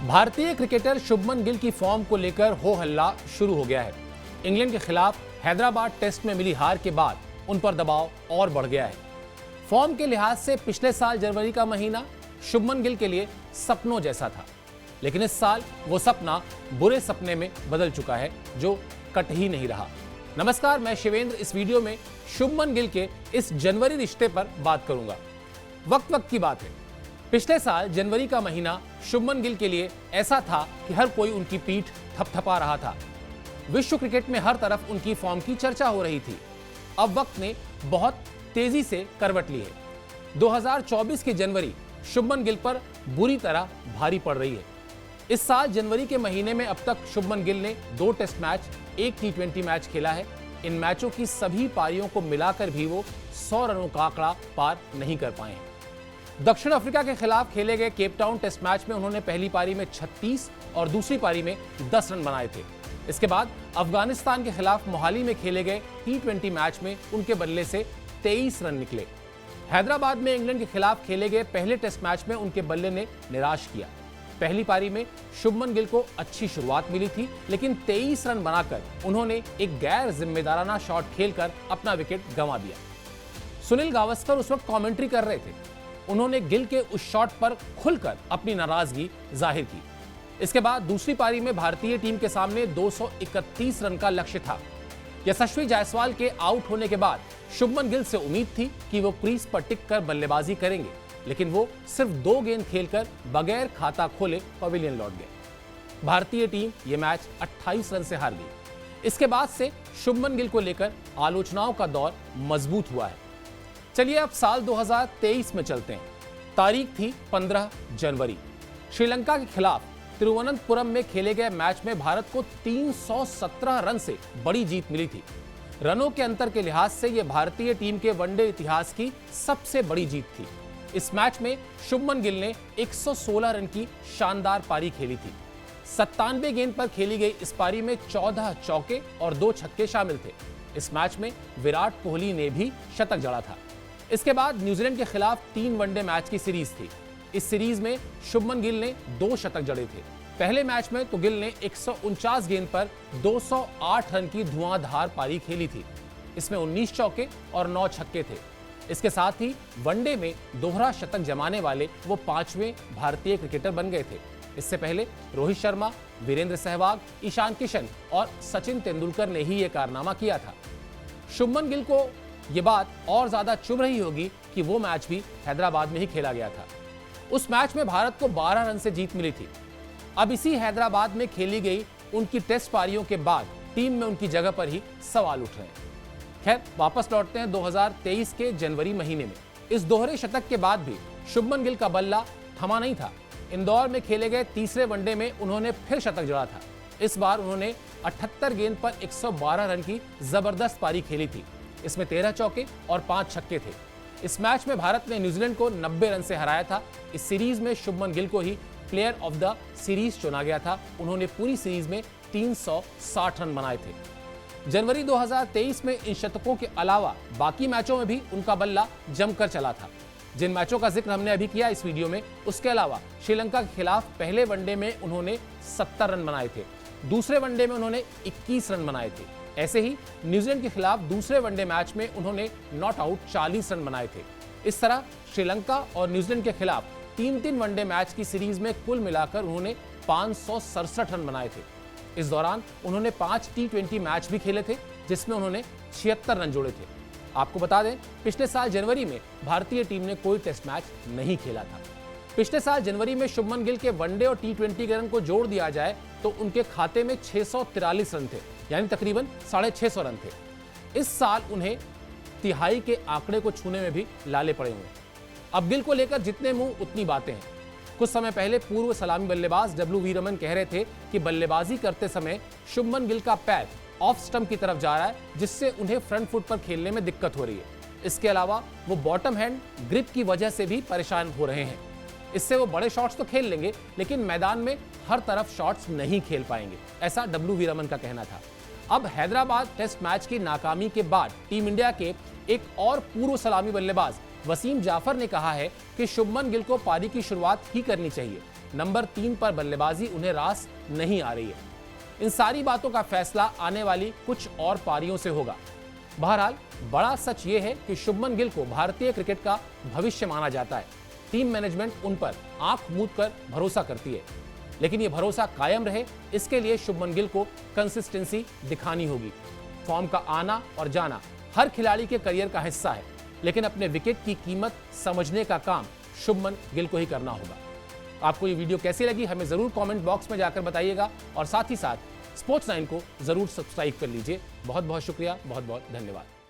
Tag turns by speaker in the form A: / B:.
A: भारतीय क्रिकेटर शुभमन गिल की फॉर्म को लेकर हो हल्ला शुरू हो गया है। इंग्लैंड के खिलाफ हैदराबाद टेस्ट में मिली हार के बाद उन पर दबाव और बढ़ गया है। फॉर्म के लिहाज से पिछले साल जनवरी का महीना शुभमन गिल के लिए सपनों जैसा था, लेकिन इस साल वो सपना बुरे सपने में बदल चुका है जो कट ही नहीं रहा। नमस्कार, मैं शिवेंद्र। इस वीडियो में शुभमन गिल के इस जनवरी रिश्ते पर बात करूंगा। वक्त की बात है। पिछले साल जनवरी का महीना शुभमन गिल के लिए ऐसा था कि हर कोई उनकी पीठ थपथपा रहा था। विश्व क्रिकेट में हर तरफ उनकी फॉर्म की चर्चा हो रही थी। अब वक्त ने बहुत तेजी से करवट ली है। 2024 की जनवरी शुभमन गिल पर बुरी तरह भारी पड़ रही है। इस साल जनवरी के महीने में अब तक शुभमन गिल ने 2 टेस्ट मैच, 1 T20 मैच खेला है। इन मैचों की सभी पारियों को मिलाकर भी वो 100 रनों का आंकड़ा पार नहीं कर पाए हैं। दक्षिण अफ्रीका के खिलाफ खेले गए केप टाउन टेस्ट मैच में उन्होंने पहली पारी में 36 और दूसरी पारी में 10 रन बनाए थे। इसके बाद अफगानिस्तान के खिलाफ मोहाली में खेले गए T20 मैच में उनके बल्ले से 23 रन निकले। हैदराबाद में इंग्लैंड के खिलाफ खेले गए पहले टेस्ट मैच में उनके बल्ले ने निराश किया। पहली पारी में शुभमन गिल को अच्छी शुरुआत मिली थी, लेकिन 23 रन बनाकर उन्होंने एक गैर जिम्मेदाराना शॉट खेलकर अपना विकेट गंवा दिया। सुनील गावस्कर उस वक्त कमेंट्री कर रहे थे। उन्होंने गिल के उस शॉट पर खुलकर अपनी नाराजगी जाहिर की। इसके बाद दूसरी पारी में भारतीय टीम के सामने 231 रन का लक्ष्य था। यशस्वी जायसवाल के आउट होने के बाद शुभमन गिल से उम्मीद थी कि वो क्रीज पर टिककर बल्लेबाजी करेंगे, लेकिन वो सिर्फ 2 गेंद खेलकर बगैर खाता खोले पवेलियन लौट गए। भारतीय टीम ये मैच 28 रन से हार गई। इसके बाद से शुभमन गिल को लेकर आलोचनाओं का दौर मजबूत हुआ है। चलिए अब साल 2023 में चलते हैं। तारीख थी 15 जनवरी। श्रीलंका के खिलाफ तिरुवनंतपुरम में खेले गए मैच में भारत को 317 रन से बड़ी जीत मिली थी। रनों के अंतर के लिहाज से यह भारतीय टीम के वनडे इतिहास की सबसे बड़ी जीत थी। इस मैच में शुभमन गिल ने 116 रन की शानदार पारी खेली थी। 97 गेंद पर खेली गई इस पारी में 14 चौके और 2 छक्के शामिल थे। इस मैच में विराट कोहली ने भी शतक जड़ा था। इसके बाद न्यूजीलैंड के खिलाफ 3 वनडे मैच की सीरीज थी। इस सीरीज में शुभमन गिल ने 2 शतक जड़े थे। पहले मैच में तो गिल ने 149 गेंद पर 208 रन की धुआंधार पारी खेली थी। इसमें 19 चौके और 9 छक्के थे। इसके साथ ही वनडे में दोहरा शतक जमाने वाले वो 5वें भारतीय क्रिकेटर बन गए थे। इससे पहले रोहित शर्मा, वीरेंद्र सहवाग, ईशान किशन और सचिन तेंदुलकर ने ही यह कारनामा किया था। शुभमन गिल को यह बात और ज्यादा चुभ रही होगी कि वो मैच भी हैदराबाद में ही खेला गया था। उस मैच में भारत को 12 रन से जीत मिली थी। अब इसी हैदराबाद में खेली गई उनकी टेस्ट पारियों के बाद टीम में उनकी जगह पर ही सवाल उठ रहे हैं। खैर, वापस लौटते हैं 2023 के जनवरी महीने में। इस दोहरे शतक के बाद भी शुभमन गिल का बल्ला थमा नहीं था। इंदौर में खेले गए तीसरे वनडे में उन्होंने फिर शतक जड़ा था। इस बार उन्होंने 78 गेंद पर 112 रन की जबरदस्त पारी खेली थी। इसमें 13 चौके और 5 छक्के थे। इस मैच में भारत ने न्यूजीलैंड को 90 रन से हराया था। इस सीरीज में शुभमन गिल को ही प्लेयर ऑफ द सीरीज चुना गया था। उन्होंने पूरी सीरीज में 360 रन बनाए थे। जनवरी 2023 में इन शतकों के अलावा बाकी मैचों में भी उनका बल्ला जमकर चला था। जिन मैचों का जिक्र हमने अभी किया इस वीडियो में, उसके अलावा श्रीलंका के खिलाफ पहले वनडे में उन्होंने 70 रन बनाए थे। दूसरे वनडे में उन्होंने 21 रन बनाए थे। ऐसे ही न्यूजीलैंड के खिलाफ दूसरे वनडे मैच में उन्होंने नॉट आउट 40 रन बनाए थे। इस तरह श्रीलंका और न्यूजीलैंड के खिलाफ 3 वनडे मैच की सीरीज में कुल मिलाकर उन्होंने 567 रन बनाए थे। इस दौरान उन्होंने 5 T20 मैच भी खेले थे, जिसमें उन्होंने 76 रन जोड़े थे। आपको बता दें, पिछले साल जनवरी में भारतीय टीम ने कोई टेस्ट मैच नहीं खेला था। पिछले साल जनवरी में शुभमन गिल के वनडे और T20 के रन को जोड़ दिया जाए तो उनके खाते में 643 रन थे, यानी तकरीबन 650 रन थे। इस साल उन्हें तिहाई के आंकड़े को छूने में भी लाले पड़े हुए। अब गिल को लेकर जितने मुंह उतनी बातें हैं। कुछ समय पहले पूर्व सलामी बल्लेबाज W.V. रमन कह रहे थे कि बल्लेबाजी करते समय शुभमन गिल का पैर ऑफ स्टंप की तरफ जा रहा है, जिससे उन्हें फ्रंट फुट पर खेलने में दिक्कत हो रही है। इसके अलावा वो बॉटम हैंड ग्रिप की वजह से भी परेशान हो रहे हैं। इससे वो बड़े शॉट्स तो खेल लेंगे, लेकिन मैदान में हर तरफ शॉट्स नहीं खेल पाएंगे, ऐसा W.V. रमन का कहना था। अब हैदराबाद टेस्ट मैच की नाकामी के बाद टीम इंडिया के एक और पूर्व सलामी बल्लेबाज वसीम जाफर ने कहा है कि शुभमन गिल को पारी की शुरुआत ही करनी चाहिए। नंबर 3 पर बल्लेबाजी उन्हें रास नहीं आ रही है। इन सारी बातों का फैसला आने वाली कुछ और पारियों से होगा। बहरहाल बड़ा सच ये है कि शुभमन गिल को भारतीय क्रिकेट का भविष्य माना जाता है। टीम मैनेजमेंट उन पर आंख मूंद कर भरोसा करती है, लेकिन ये भरोसा कायम रहे इसके लिए शुभमन गिल को कंसिस्टेंसी दिखानी होगी। फॉर्म का आना और जाना हर खिलाड़ी के करियर का हिस्सा है, लेकिन अपने विकेट की कीमत समझने का काम शुभमन गिल को ही करना होगा। आपको ये वीडियो कैसी लगी हमें जरूर कमेंट बॉक्स में जाकर बताइएगा और साथ ही साथ स्पोर्ट्स 9 को जरूर सब्सक्राइब कर लीजिए। बहुत बहुत शुक्रिया, बहुत बहुत धन्यवाद।